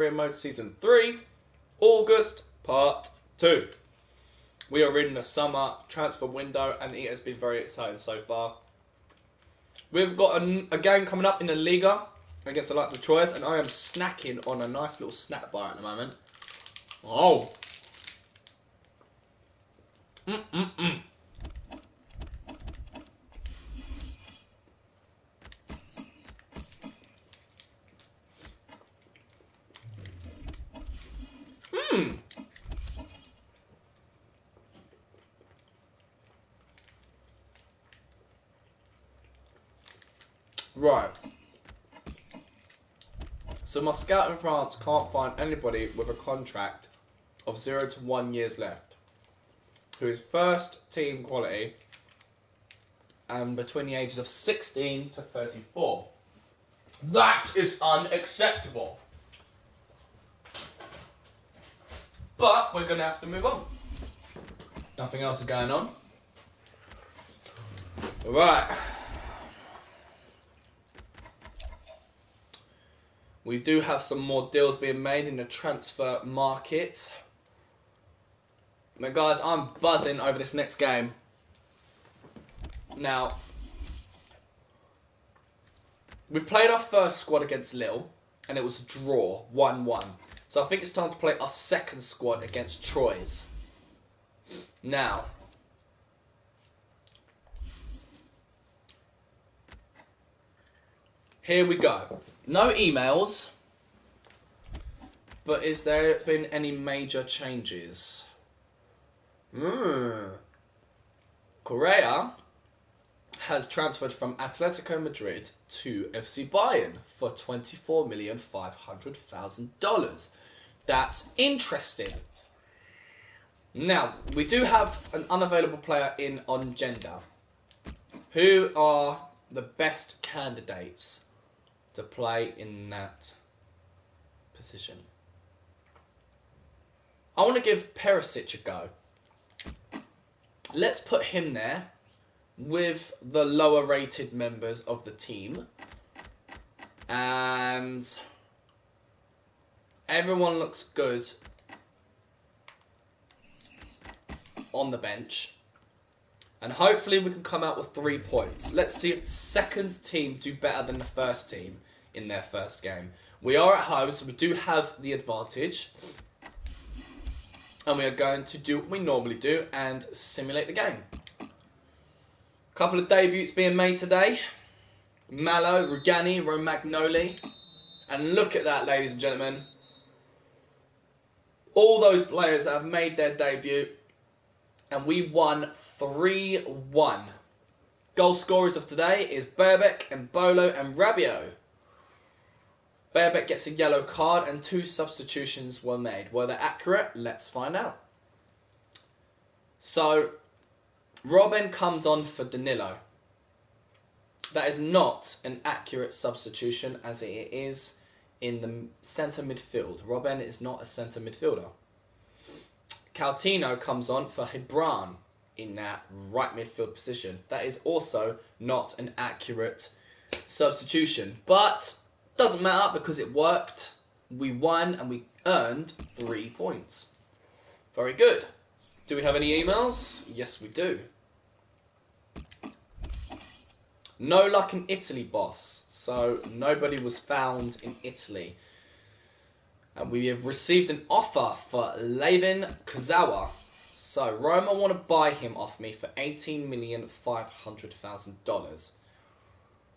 Career Mode Season 3, August Part 2. We are in the summer transfer window and it has been very exciting so far. We've got a game coming up in the Liga against the likes of Troyes, and I am snacking on a nice little snack bar at the moment. Oh! Mmm. Right. So my scout in France can't find anybody with a contract of 0 to 1 years left who is first team quality and between the ages of 16 to 34. That is unacceptable. But we're going to have to move on. Nothing else is going on. Right. We do have some more deals being made in the transfer market. Now guys, I'm buzzing over this next game. Now, we've played our first squad against Lille, and it was a draw, 1-1. So I think it's time to play our second squad against Troyes. Now, here we go. No emails, but is there been any major changes? Correa has transferred from Atletico Madrid to FC Bayern for $24,500,000. That's interesting. Now, we do have an unavailable player in on gender. Who are the best candidates to play in that position? I want to give Perisic a go. Let's put him there with the lower rated members of the team. And everyone looks good on the bench. And hopefully we can come out with 3 points. Let's see if the second team do better than the first team in their first game. We are at home, so we do have the advantage. And we are going to do what we normally do and simulate the game. Couple of debuts being made today. Malo, Rugani, Romagnoli. And look at that, ladies and gentlemen. All those players that have made their debut. And we won 3-1. Goal scorers of today is Berbek, Embolo and Rabiot. Berbek gets a yellow card and 2 substitutions were made. Were they accurate? Let's find out. So, Robin comes on for Danilo. That is not an accurate substitution as it is in the centre midfield. Robin is not a centre midfielder. Coutinho comes on for Hebron in that right midfield position. That is also not an accurate substitution. But doesn't matter because it worked. We won and we earned 3 points. Very good. Do we have any emails? Yes, we do. No luck in Italy, boss. So nobody was found in Italy. And we have received an offer for Levin Kurzawa. So Roma want to buy him off me for $18,500,000.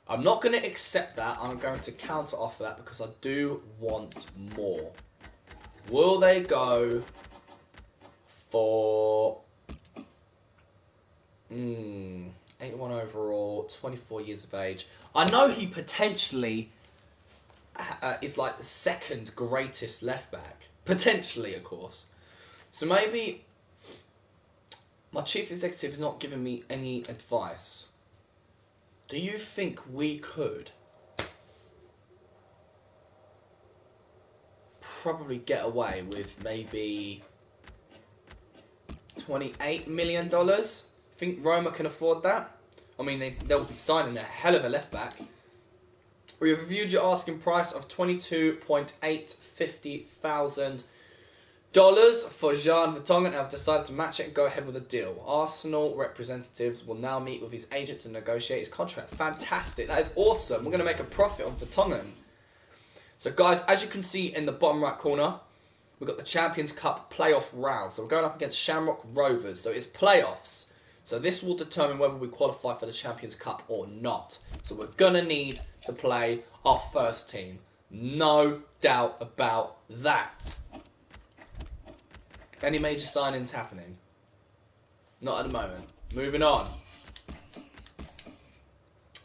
I'm not going to accept that. I'm going to counter offer that because I do want more. Will they go for 81 overall, 24 years of age? I know he potentially is like the second greatest left back. Potentially, of course. So maybe my chief executive is not giving me any advice. Do you think we could probably get away with maybe $28 million? Think Roma can afford that? I mean, they'll be signing a hell of a left back. We have reviewed your asking price of $22,850,000 for Jan Vertonghen and have decided to match it and go ahead with a deal. Arsenal representatives will now meet with his agent to negotiate his contract. Fantastic. That is awesome. We're going to make a profit on Vertonghen. So, guys, as you can see in the bottom right corner, we've got the Champions Cup playoff round. So, we're going up against Shamrock Rovers. So, it's playoffs. So, this will determine whether we qualify for the Champions Cup or not. So, we're going to need to play our first team. No doubt about that. Any major signings happening? Not at the moment. Moving on.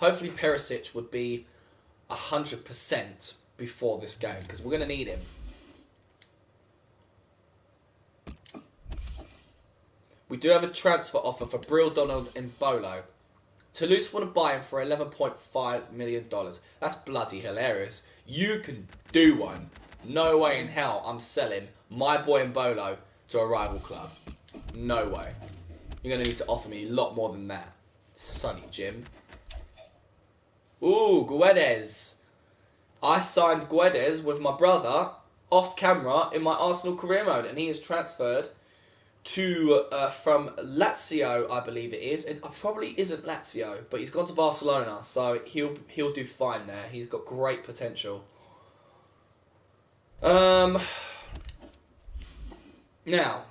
Hopefully Perisic would be 100% before this game, because we're going to need him. We do have a transfer offer for Brill, Donald and Bolo. Toulouse want to buy him for $11.5 million. That's bloody hilarious. You can do one. No way in hell I'm selling my boy Mbolo to a rival club. No way. You're going to need to offer me a lot more than that. Sonny Jim. Ooh, Guedes. I signed Guedes with my brother off camera in my Arsenal career mode, and he is transferred to from Lazio, I believe it is. It probably isn't Lazio, but he's gone to Barcelona, so he'll do fine there. He's got great potential. Now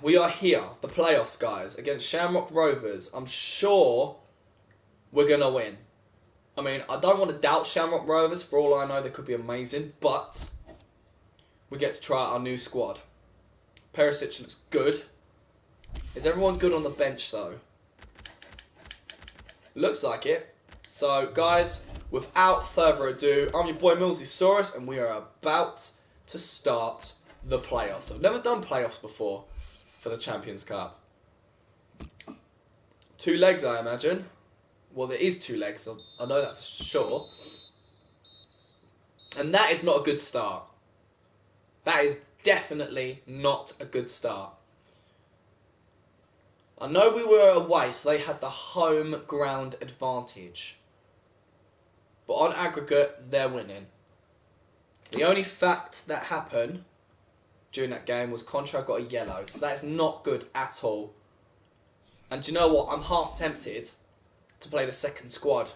we are here, the playoffs, guys, against Shamrock Rovers. I'm sure we're gonna win. I mean, I don't want to doubt Shamrock Rovers. For all I know, they could be amazing. But we get to try out our new squad. Perisic looks good. Is everyone good on the bench, though? Looks like it. So, guys, without further ado, I'm your boy Millsysaurus, and we are about to start the playoffs. I've never done playoffs before for the Champions Cup. 2 legs, I imagine. Well, there is 2 legs, so I know that for sure. And that is not a good start. That is definitely not a good start. I know we were away, so they had the home ground advantage. But on aggregate, they're winning. The only fact that happened during that game was Contra got a yellow. So that is not good at all. And do you know what? I'm half tempted to play the second squad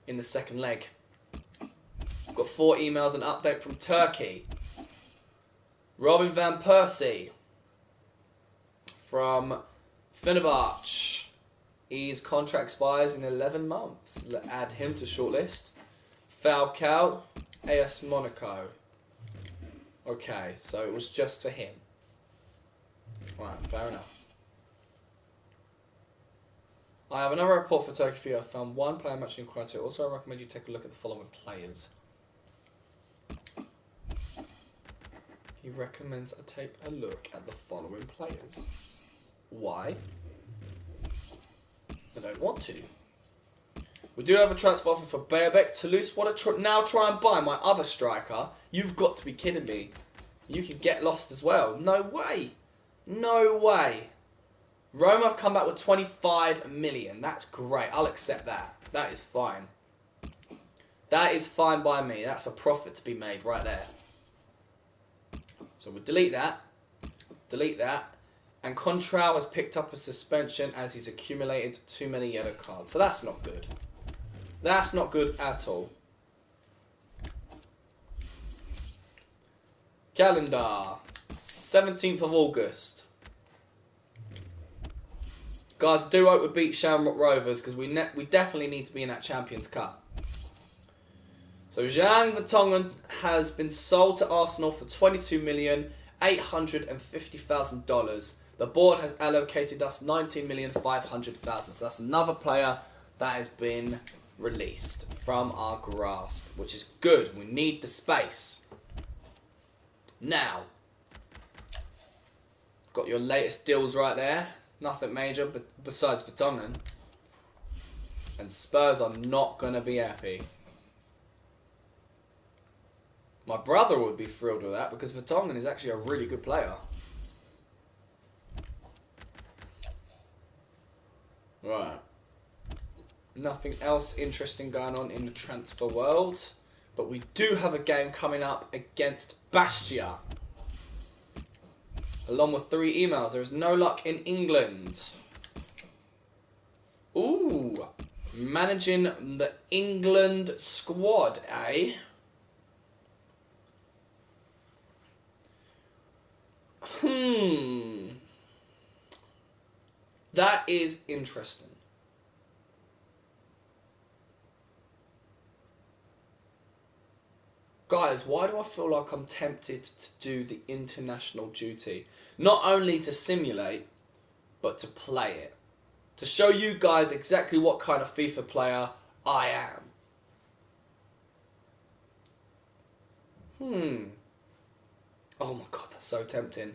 in the second leg. I've got 4 emails and update from Turkey. Robin Van Persie from Fenerbahce. His contract expires in 11 months. Let's add him to shortlist. Falcao, AS Monaco. Okay, so it was just for him. Right, fair enough. I have another report for Turkey for you. I found 1 player matching criteria. Also, I recommend you take a look at the following players. He recommends I take a look at the following players. Why? I don't want to. We do have a transfer offer for Berbek. Toulouse want to now try and buy my other striker. You've got to be kidding me. You could get lost as well. No way. No way. Rome have come back with 25 million. That's great. I'll accept that. That is fine. That is fine by me. That's a profit to be made right there. So we'll delete that. Delete that. And Contral has picked up a suspension as he's accumulated too many yellow cards. So that's not good. That's not good at all. Calendar. 17th of August. Guys, I do hope we beat Shamrock Rovers because we definitely need to be in that Champions Cup. So Jan Vertonghen has been sold to Arsenal for $22,850,000. The board has allocated us $19,500,000. So that's another player that has been released from our grasp, which is good. We need the space. Now, got your latest deals right there. Nothing major, but besides Vertonghen. And Spurs are not going to be happy. My brother would be thrilled with that because Vertonghen is actually a really good player. Right. Nothing else interesting going on in the transfer world. But we do have a game coming up against Bastia. Along with 3 emails. There is no luck in England. Ooh. Managing the England squad, eh? That is interesting. Guys, why do I feel like I'm tempted to do the international duty? Not only to simulate, but to play it. To show you guys exactly what kind of FIFA player I am. Oh my god, that's so tempting.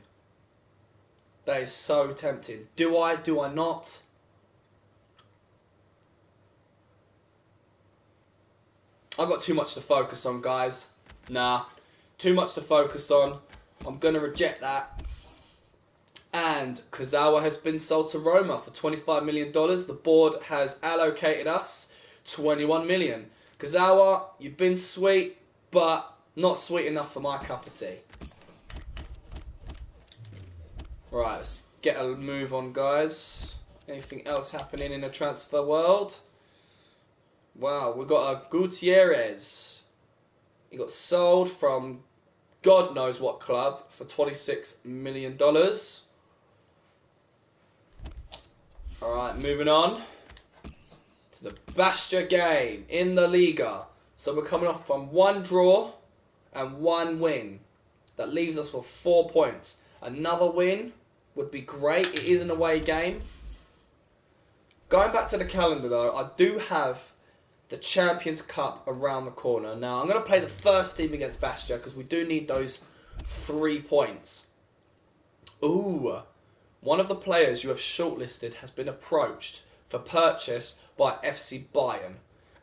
That is so tempting. Do I? Do I not? I've got too much to focus on, guys. Nah, too much to focus on. I'm going to reject that. And Kurzawa has been sold to Roma for $25 million. The board has allocated us $21 million. Kurzawa, you've been sweet, but not sweet enough for my cup of tea. Right, let's get a move on, guys. Anything else happening in the transfer world? Wow, we've got a Gutierrez. He got sold from God knows what club for $26 million. Alright, moving on to the Bastia game in the Liga. So we're coming off from 1 draw and 1 win. That leaves us with 4 points. Another win would be great. It is an away game. Going back to the calendar though, I do have the Champions Cup around the corner. Now, I'm going to play the first team against Bastia because we do need those 3 points. Ooh, one of the players you have shortlisted has been approached for purchase by FC Bayern.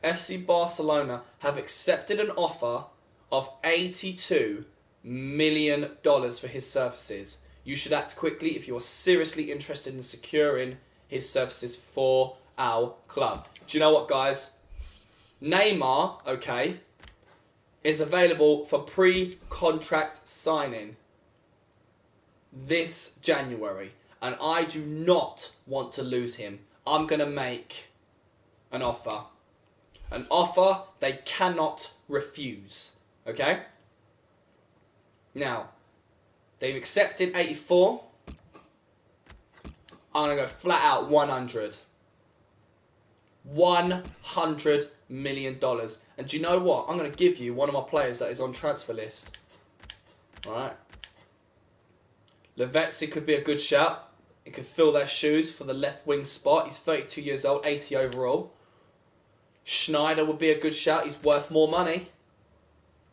FC Barcelona have accepted an offer of $82 million for his services. You should act quickly if you are seriously interested in securing his services for our club. Do you know what, guys? Neymar, okay, is available for pre-contract signing this January. And I do not want to lose him. I'm going to make an offer. An offer they cannot refuse. Okay? Now, they've accepted 84. I'm going to go flat out 100. $100 million. And do you know what? I'm going to give you one of my players that is on transfer list. Alright. Lavezzi could be a good shout. He could fill their shoes for the left wing spot. He's 32 years old, 80 overall. Schneider would be a good shout. He's worth more money.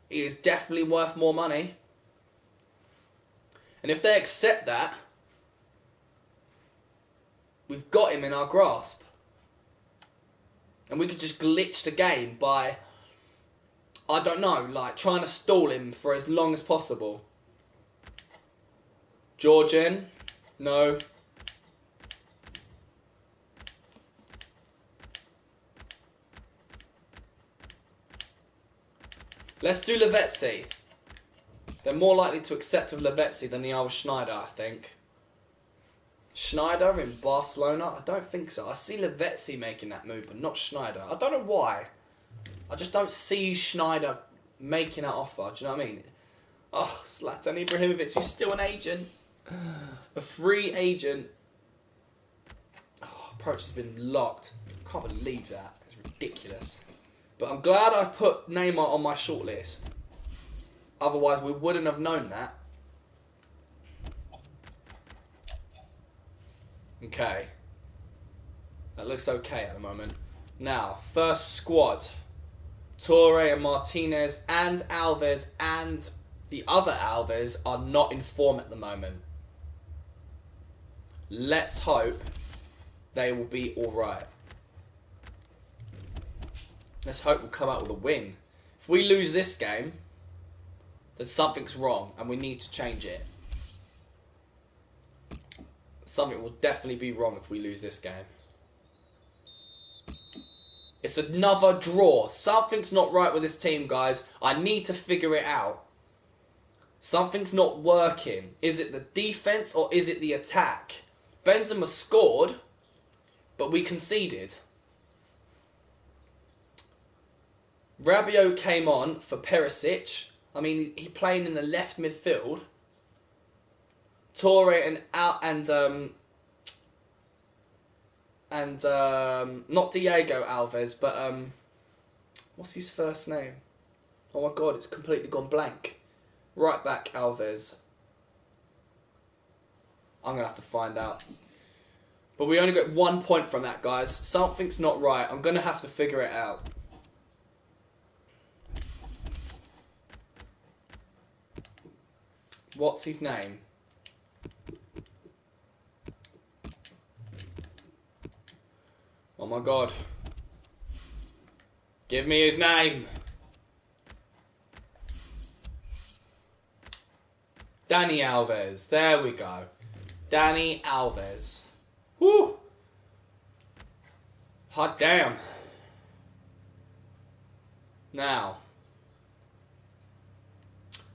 He is definitely worth more money. And if they accept that, we've got him in our grasp. And we could just glitch the game by, I don't know, like trying to stall him for as long as possible. Georgian, no. Let's do Lavezzi. They're more likely to accept with Lavezzi than they are with Schneider, I think. Schneider in Barcelona? I don't think so. I see Lavezzi making that move, but not Schneider. I don't know why. I just don't see Schneider making that offer. Do you know what I mean? Oh, Zlatan Ibrahimovic is still an agent. A free agent. Oh, approach has been locked. I can't believe that. It's ridiculous. But I'm glad I put Neymar on my shortlist. Otherwise, we wouldn't have known that. Okay. That looks okay at the moment. Now, first squad. Torre and Martinez and Alves and the other Alves are not in form at the moment. Let's hope they will be alright. Let's hope we'll come out with a win. If we lose this game, then something's wrong and we need to change it. Something will definitely be wrong if we lose this game. It's another draw. Something's not right with this team, guys. I need to figure it out. Something's not working. Is it the defense or is it the attack? Benzema scored, but we conceded. Rabiot came on for Perisic. I mean, he playing in the left midfield. Torre and not Diego Alves, but what's his first name? Oh my god, it's completely gone blank. Right back Alves. I'm gonna have to find out. But we only got 1 point from that, guys. Something's not right. I'm gonna have to figure it out. What's his name? Oh my god. Give me his name. Dani Alves. There we go. Dani Alves. Woo! Hot damn. Now,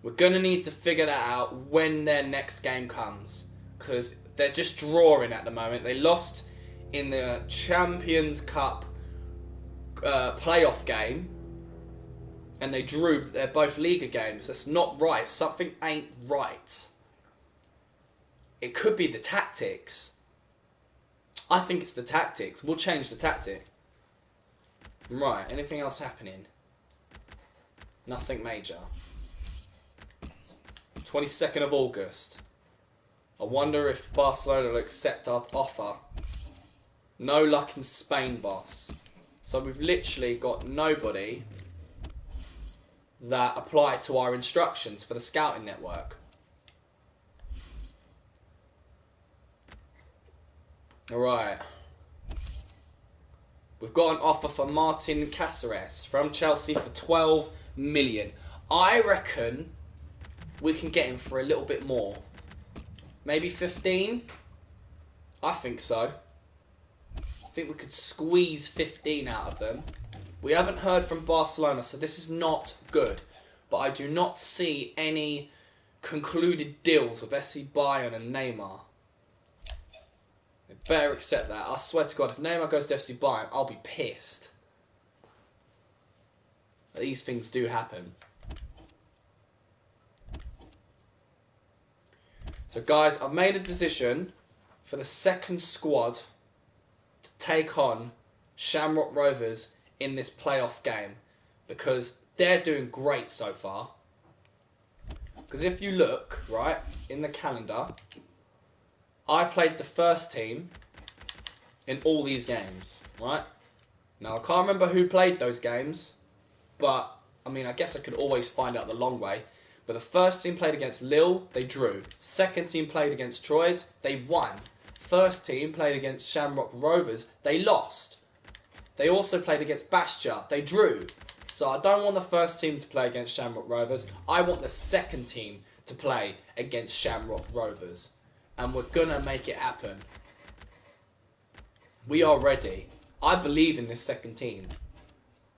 we're going to need to figure that out when their next game comes. Because they're just drawing at the moment. They lost in the Champions Cup playoff game. And they drew. They're both Liga games. That's not right. Something ain't right. It could be the tactics. I think it's the tactics. We'll change the tactic. Right. Anything else happening? Nothing major. 22nd of August. I wonder if Barcelona will accept our offer. No luck in Spain, boss. So we've literally got nobody that apply to our instructions for the scouting network. Alright. We've got an offer for Martin Cáceres from Chelsea for 12 million. I reckon we can get him for a little bit more. Maybe 15? I think so. I think we could squeeze 15 out of them. We haven't heard from Barcelona, so this is not good. But I do not see any concluded deals with SC Bayern and Neymar. They better accept that. I swear to God, if Neymar goes to FC Bayern, I'll be pissed. But these things do happen. So guys, I've made a decision for the second squad to take on Shamrock Rovers in this playoff game, because they're doing great so far. Because if you look, right, in the calendar, I played the first team in all these games, right? Now, I can't remember who played those games, but, I mean, I guess I could always find out the long way. But the first team played against Lille, they drew. Second team played against Troyes, they won. First team played against Shamrock Rovers, they lost. They also played against Bastia. They drew. So I don't want the first team to play against Shamrock Rovers. I want the second team to play against Shamrock Rovers. And we're going to make it happen. We are ready. I believe in this second team.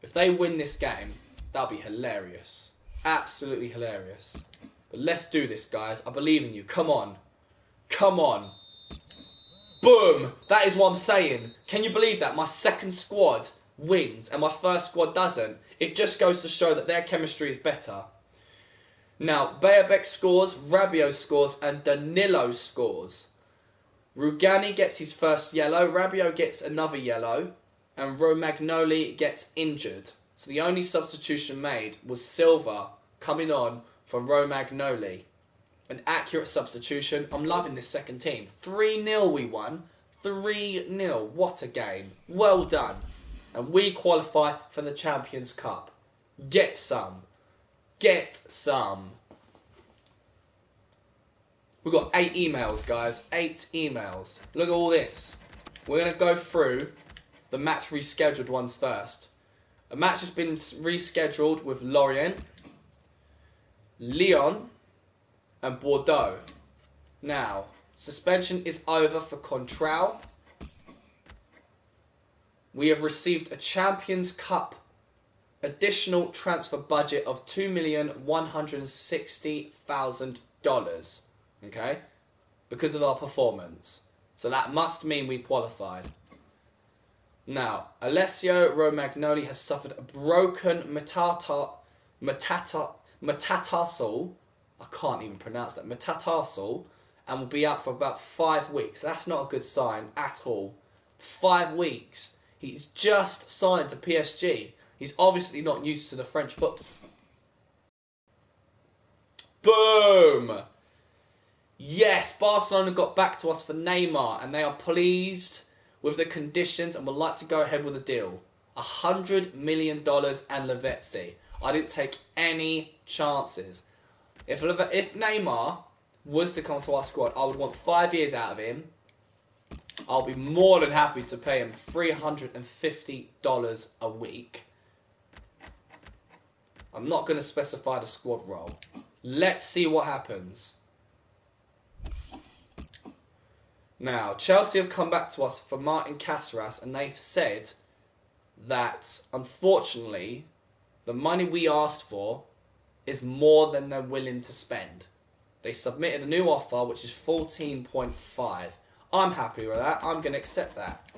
If they win this game, that'll be hilarious. Absolutely hilarious. But let's do this, guys. I believe in you. Come on. Come on. Boom! That is what I'm saying. Can you believe that? My second squad wins and my first squad doesn't. It just goes to show that their chemistry is better. Now, Bayabek scores, Rabiot scores, and Danilo scores. Rugani gets his first yellow, Rabiot gets another yellow, and Romagnoli gets injured. So the only substitution made was Silva coming on for Romagnoli. An accurate substitution. I'm loving this second team. 3-0 we won. 3-0. What a game. Well done. And we qualify for the Champions Cup. Get some. Get some. We've got 8 emails, guys. 8 emails. Look at all this. We're going to go through the match rescheduled ones first. A match has been rescheduled with Lorient, Lyon, and Bordeaux. Now, suspension is over for Contral, We have received a Champions Cup additional transfer budget of $2,160,000. Okay? Because of our performance. So that must mean we qualified. Now, Alessio Romagnoli has suffered a broken metatarsal. I can't even pronounce that. Metatarsal. And will be out for about 5 weeks. That's not a good sign at all. 5 weeks. He's just signed to PSG. He's obviously not used to the French football. Boom! Yes, Barcelona got back to us for Neymar, and they are pleased with the conditions and would like to go ahead with a deal. $100 million and Lavezzi. I didn't take any chances. If Neymar was to come to our squad, I would want 5 years out of him. I'll be more than happy to pay him $350 a week. I'm not going to specify the squad role. Let's see what happens. Now, Chelsea have come back to us for Martin Caceres, and they've said that, unfortunately, the money we asked for is more than they're willing to spend. They submitted a new offer, which is 14.5. I'm happy with that. I'm going to accept that.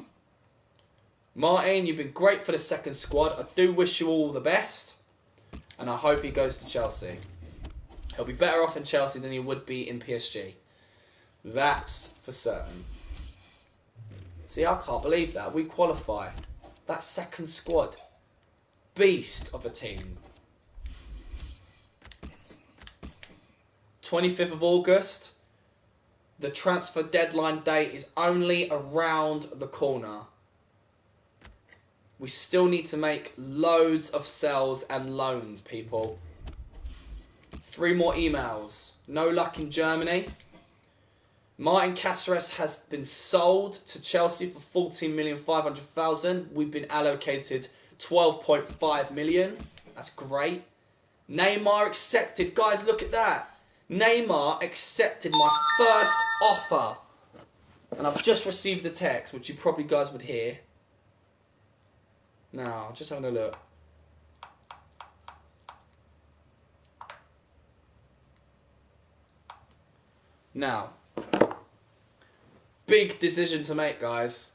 Martin, you've been great for the second squad. I do wish you all the best, and I hope he goes to Chelsea. He'll be better off in Chelsea than he would be in PSG. That's for certain. See, I can't believe that. We qualify. That second squad. Beast of a team. 25th of August. The transfer deadline date is only around the corner. We still need to make loads of sells and loans, people. 3 more emails. No luck in Germany. Martin Caceres has been sold to Chelsea for $14,500,000. We've been allocated $12.5 million. That's great. Neymar accepted. Guys, look at that. Neymar accepted my first offer. And I've just received a text, which you probably guys would hear. Now, just having a look. Now, big decision to make, guys.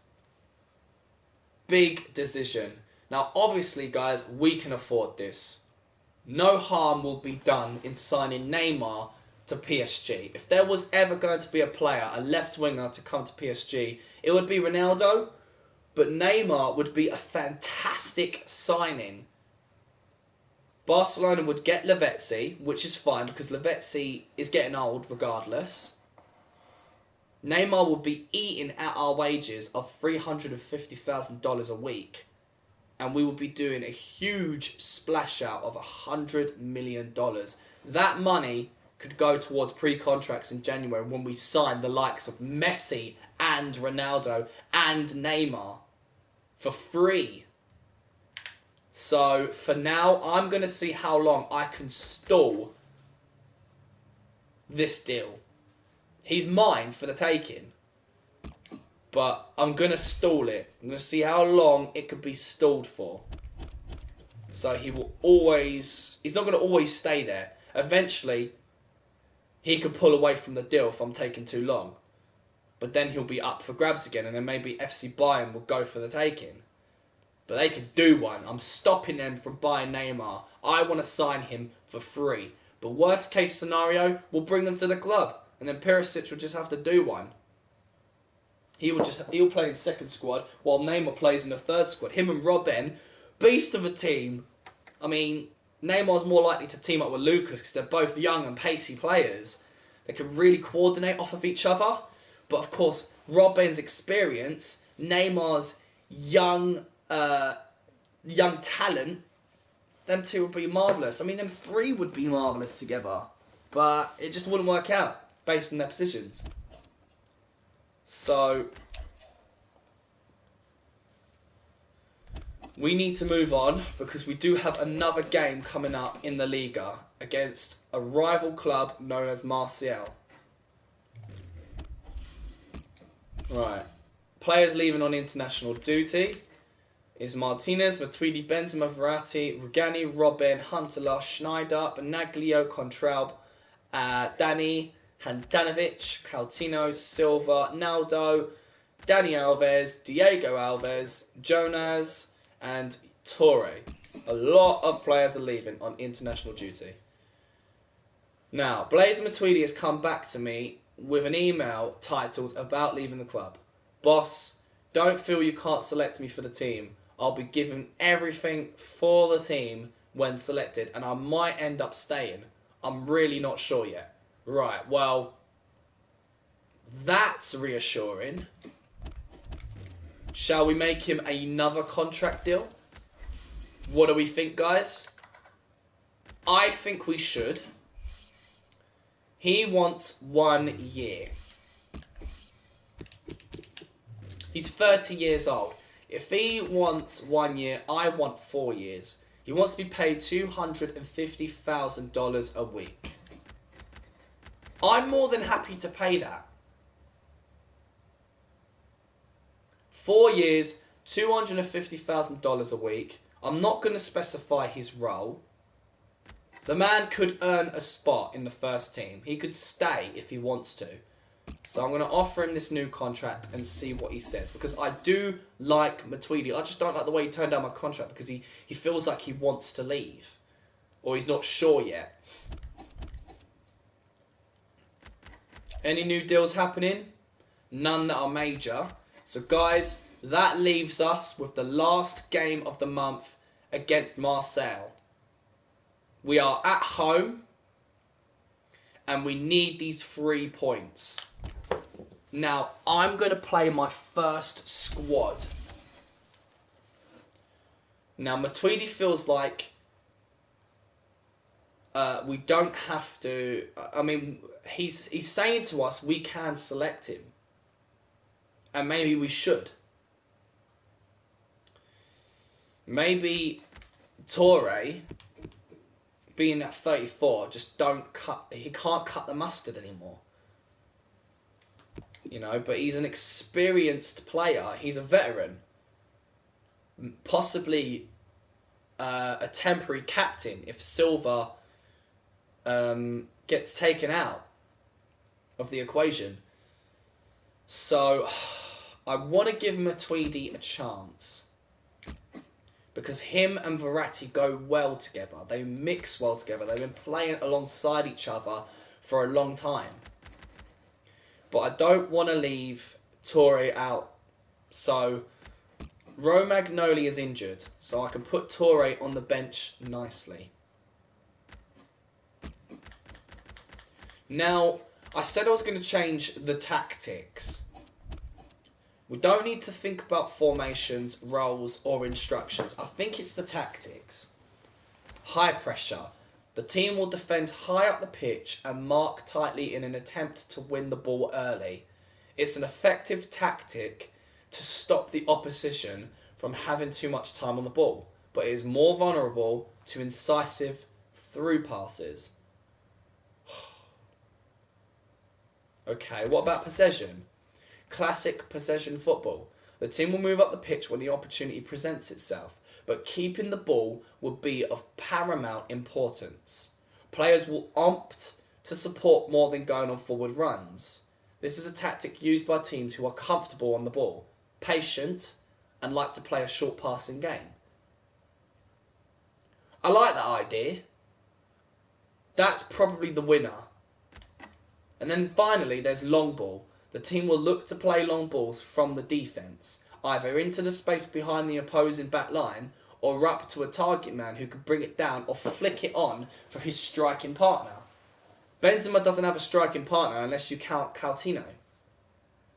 Big decision. Now, obviously, guys, we can afford this. No harm will be done in signing Neymar to PSG. If there was ever going to be a player, a left winger, to come to PSG, it would be Ronaldo. But Neymar would be a fantastic signing. Barcelona would get Lavezzi, which is fine because Lavezzi is getting old regardless. Neymar would be eating at our wages of $350,000 a week. And we would be doing a huge splash out of $100 million. That money could go towards pre-contracts in January when we sign the likes of Messi and Ronaldo and Neymar for free. So for now, I'm going to see how long I can stall this deal. He's mine for the taking. But I'm going to stall it. I'm going to see how long it could be stalled for. So he's not going to always stay there. Eventually, he could pull away from the deal if I'm taking too long. But then he'll be up for grabs again, and then maybe FC Bayern will go for the taking. But they could do one. I'm stopping them from buying Neymar. I want to sign him for free. But worst case scenario, we'll bring them to the club. And then Perisic will just have to do one. He'll play in second squad while Neymar plays in the third squad. Him and Robben, beast of a team. I mean, Neymar's more likely to team up with Lucas because they're both young and pacey players. They can really coordinate off of each other. But of course, Robben's experience, Neymar's young talent, them two would be marvellous. I mean, them three would be marvellous together. But it just wouldn't work out based on their positions. So we need to move on because we do have another game coming up in the Liga against a rival club known as Marseille. Right. Players leaving on international duty. is Martinez, Matuidi, Benzema, Verratti, Rugani, Robin, Huntelaar, Schneider, Benaglio, Contraub, Dani, Handanovic, Coutinho, Silva, Naldo, Dani Alves, Diego Alves, Jonas, and Torre. A lot of players are leaving on international duty. Now, Blaise Matuidi has come back to me with an email titled "About leaving the club." Boss, don't feel you can't select me for the team. I'll be giving everything for the team when selected, and I might end up staying. I'm really not sure yet. Right, well, that's reassuring. Shall we make him another contract deal? What do we think, guys? I think we should. He wants 1 year. He's 30 years old. If he wants 1 year, I want 4 years. He wants to be paid $250,000 a week. I'm more than happy to pay that. 4 years, $250,000 a week. I'm not going to specify his role. The man could earn a spot in the first team. He could stay if he wants to. So I'm going to offer him this new contract and see what he says. Because I do like Matuidi. I just don't like the way he turned down my contract because he feels like he wants to leave. Or he's not sure yet. Any new deals happening? None that are major. So guys, that leaves us with the last game of the month against Marseille. We are at home and we need these 3 points. Now, I'm going to play my first squad. Now, Matuidi feels like we don't have to... I mean, he's saying to us we can select him. And maybe we should. Maybe Torre, being at 34, just he can't cut the mustard anymore. You know, but he's an experienced player. He's a veteran. Possibly a temporary captain if Silva gets taken out of the equation. So, I want to give Matuidi a chance. Because him and Verratti go well together. They mix well together. They've been playing alongside each other for a long time. But I don't want to leave Torre out. So, Romagnoli is injured. So I can put Torre on the bench nicely. Now, I said I was going to change the tactics. We don't need to think about formations, roles, or instructions. I think it's the tactics. High pressure. The team will defend high up the pitch and mark tightly in an attempt to win the ball early. It's an effective tactic to stop the opposition from having too much time on the ball, but it is more vulnerable to incisive through passes. Okay, what about possession? Classic possession football. The team will move up the pitch when the opportunity presents itself, but keeping the ball will be of paramount importance. Players will opt to support more than going on forward runs. This is a tactic used by teams who are comfortable on the ball, patient, and like to play a short passing game. I like that idea. That's probably the winner. And then finally, there's long ball. The team will look to play long balls from the defence, either into the space behind the opposing back line or up to a target man who can bring it down or flick it on for his striking partner. Benzema doesn't have a striking partner unless you count Coutinho.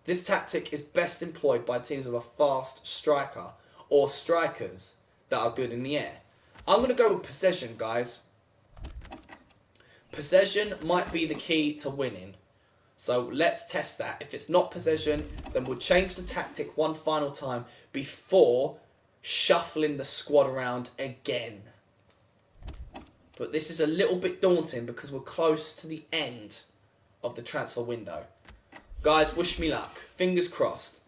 This tactic is best employed by teams with a fast striker or strikers that are good in the air. I'm going to go with possession, guys. Possession might be the key to winning. So let's test that. If it's not possession, then we'll change the tactic one final time before shuffling the squad around again. But this is a little bit daunting because we're close to the end of the transfer window. Guys, wish me luck. Fingers crossed.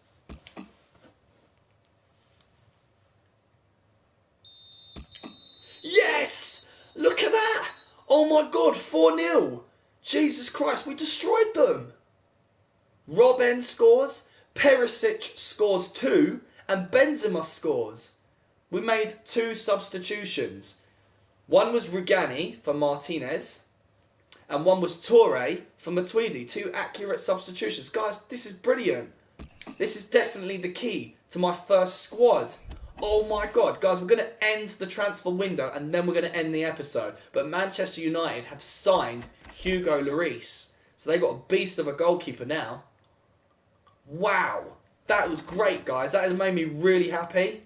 Oh my God, 4-0. Jesus Christ, we destroyed them. Robben scores, Perisic scores 2, and Benzema scores. We made 2 substitutions. One was Rugani for Martinez, and one was Toure for Matuidi. 2 accurate substitutions. Guys, this is brilliant. This is definitely the key to my first squad. Oh my God, guys, we're going to end the transfer window and then we're going to end the episode. But Manchester United have signed Hugo Lloris. So they've got a beast of a goalkeeper now. Wow. That was great, guys. That has made me really happy.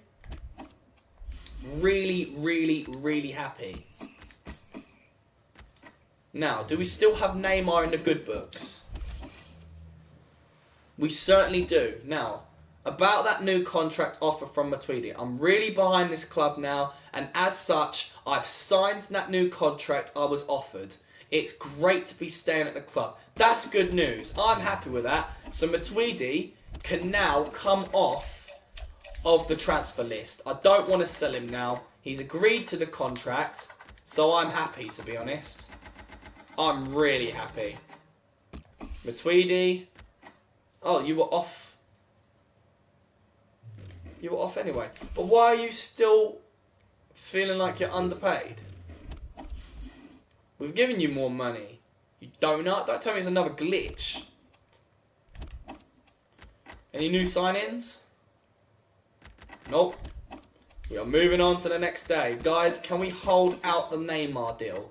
Really, really, really happy. Now, do we still have Neymar in the good books? We certainly do. Now, about that new contract offer from Matuidi. I'm really behind this club now, and as such, I've signed that new contract I was offered. It's great to be staying at the club. That's good news. I'm happy with that. So Matuidi can now come off of the transfer list. I don't want to sell him now. He's agreed to the contract, so I'm happy, to be honest. I'm really happy. Matuidi. Oh, you were off. You were off anyway. But why are you still feeling like you're underpaid? We've given you more money. You donut? Don't tell me it's another glitch. Any new sign-ins? Nope. We are moving on to the next day. Guys, can we hold out the Neymar deal?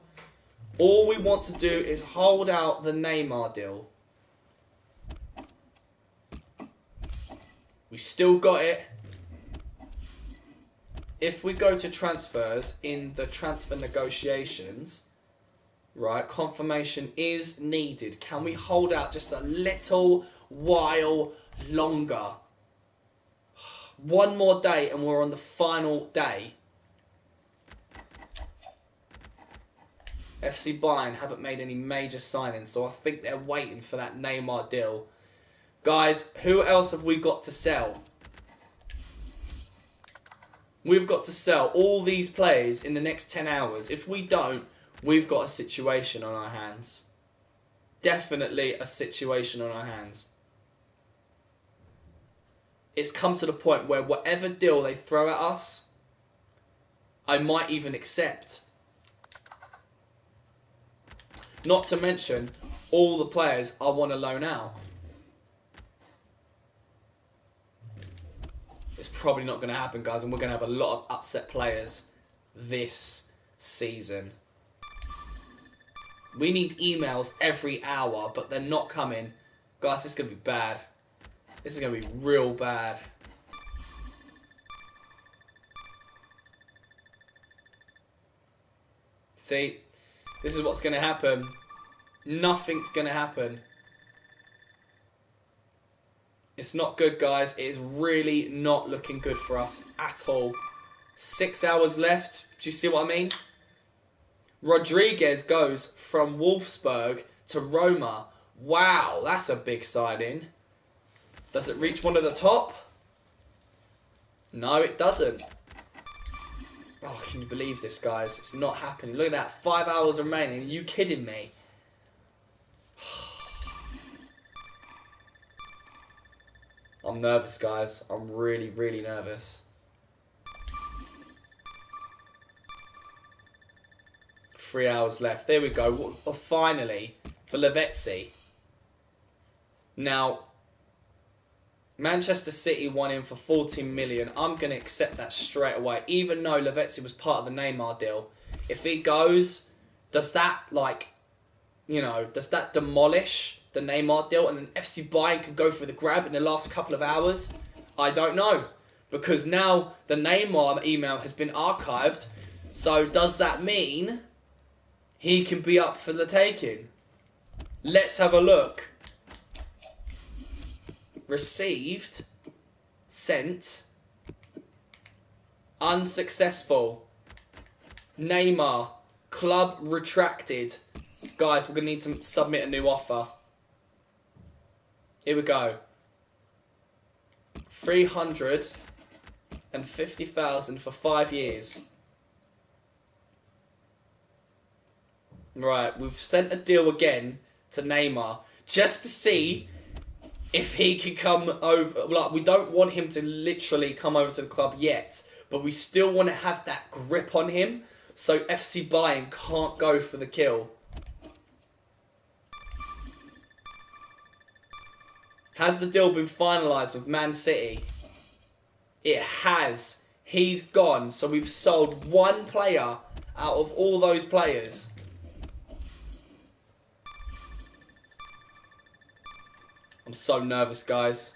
All we want to do is hold out the Neymar deal. We still got it. If we go to transfers in the transfer negotiations, right, confirmation is needed. Can we hold out just a little while longer? One more day and we're on the final day. FC Bayern haven't made any major signings, so I think they're waiting for that Neymar deal. Guys, who else have we got to sell? We've got to sell all these players in the next 10 hours. If we don't, we've got a situation on our hands. Definitely a situation on our hands. It's come to the point where whatever deal they throw at us, I might even accept. Not to mention all the players I want to loan out. It's probably not going to happen, guys, and we're going to have a lot of upset players this season. We need emails every hour, but they're not coming. Guys, this is going to be bad. This is going to be real bad. See, this is what's going to happen. Nothing's going to happen. It's not good, guys. It is really not looking good for us at all. 6 hours left. Do you see what I mean? Rodriguez goes from Wolfsburg to Roma. Wow, that's a big signing. Does it reach one of the top? No, it doesn't. Oh, can you believe this, guys? It's not happening. Look at that. 5 hours remaining. Are you kidding me? I'm nervous, guys. I'm really, really nervous. 3 hours left. There we go. Oh, finally, for Lavezzi. Now, Manchester City won him for 14 million. I'm going to accept that straight away. Even though Lavezzi was part of the Neymar deal. If he goes, does that, does that demolish the Neymar deal and then FC Bayern could go for the grab in the last couple of hours? I don't know. Because now the Neymar email has been archived. So does that mean he can be up for the taking? Let's have a look. Received. Sent. Unsuccessful. Neymar. Club retracted. Guys, we're going to need to submit a new offer. Here we go. 350,000 for 5 years. Right, we've sent a deal again to Neymar just to see if he can come over. Like, we don't want him to literally come over to the club yet, but we still want to have that grip on him so FC Bayern can't go for the kill. Has the deal been finalised with Man City? It has. He's gone. So we've sold one player out of all those players. I'm so nervous, guys.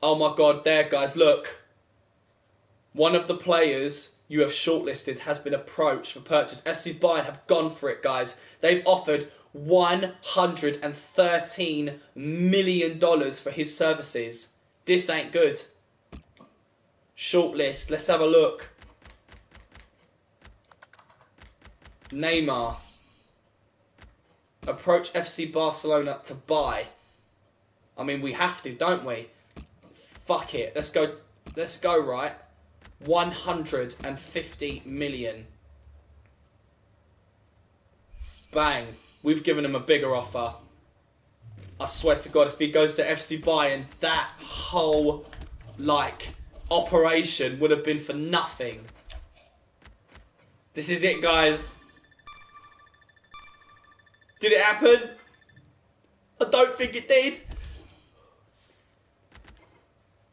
Oh my god, there, guys, look. One of the players you have shortlisted has been approached for purchase. FC Bayern have gone for it, guys. They've offered $113 million for his services. This ain't good. Shortlist, let's have a look. Neymar. Approach FC Barcelona to buy. I mean, we have to, don't we? Fuck it. Let's go, right? 150 million. Bang. We've given him a bigger offer. I swear to God, if he goes to FC Bayern, that whole, operation would have been for nothing. This is it, guys. Did it happen? I don't think it did.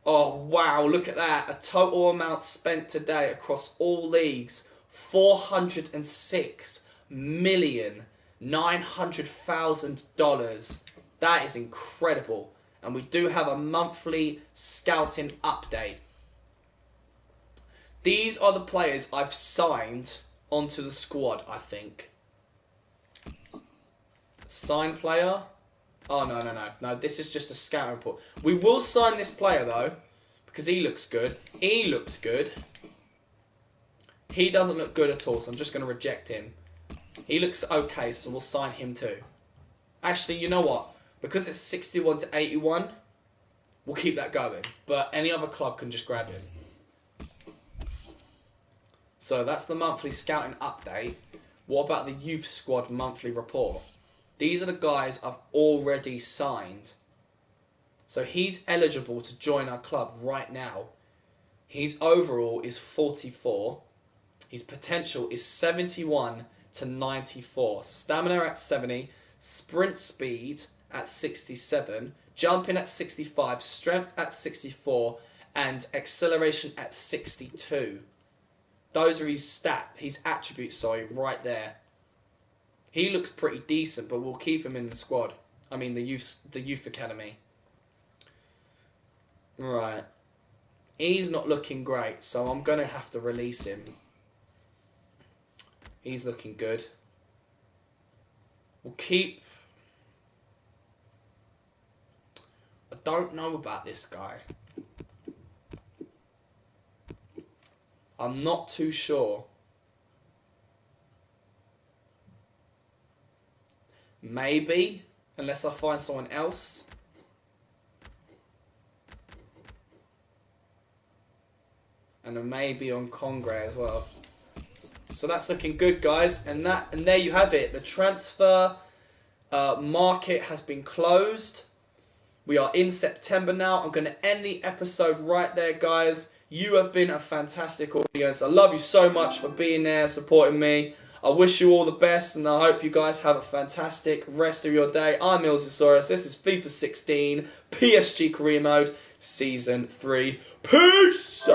Oh, wow, look at that. A total amount spent today across all leagues. $406,900,000. That is incredible. And we do have a monthly scouting update. These are the players I've signed onto the squad, I think. Sign player. Oh, no. No, this is just a scouting report. We will sign this player, though, because he looks good. He looks good. He doesn't look good at all, so I'm just going to reject him. He looks okay, so we'll sign him too. Actually, you know what? Because it's 61 to 81, we'll keep that going. But any other club can just grab him. So that's the monthly scouting update. What about the youth squad monthly report? These are the guys I've already signed. So he's eligible to join our club right now. His overall is 44. His potential is 71 to 94. Stamina at 70. Sprint speed at 67. Jumping at 65. Strength at 64. And acceleration at 62. Those are his attributes, right there. He looks pretty decent, but we'll keep him in the squad. I mean, the youth academy. Right. He's not looking great, so I'm going to have to release him. He's looking good. We'll keep... I don't know about this guy. I'm not too sure. Maybe, unless I find someone else. And then maybe on Congre as well. So that's looking good, guys. And there you have it. The transfer market has been closed. We are in September now. I'm going to end the episode right there, guys. You have been a fantastic audience. I love you so much for being there, supporting me. I wish you all the best, and I hope you guys have a fantastic rest of your day. I'm Ilzosaurus. This is FIFA 16 PSG Career Mode Season 3. Peace!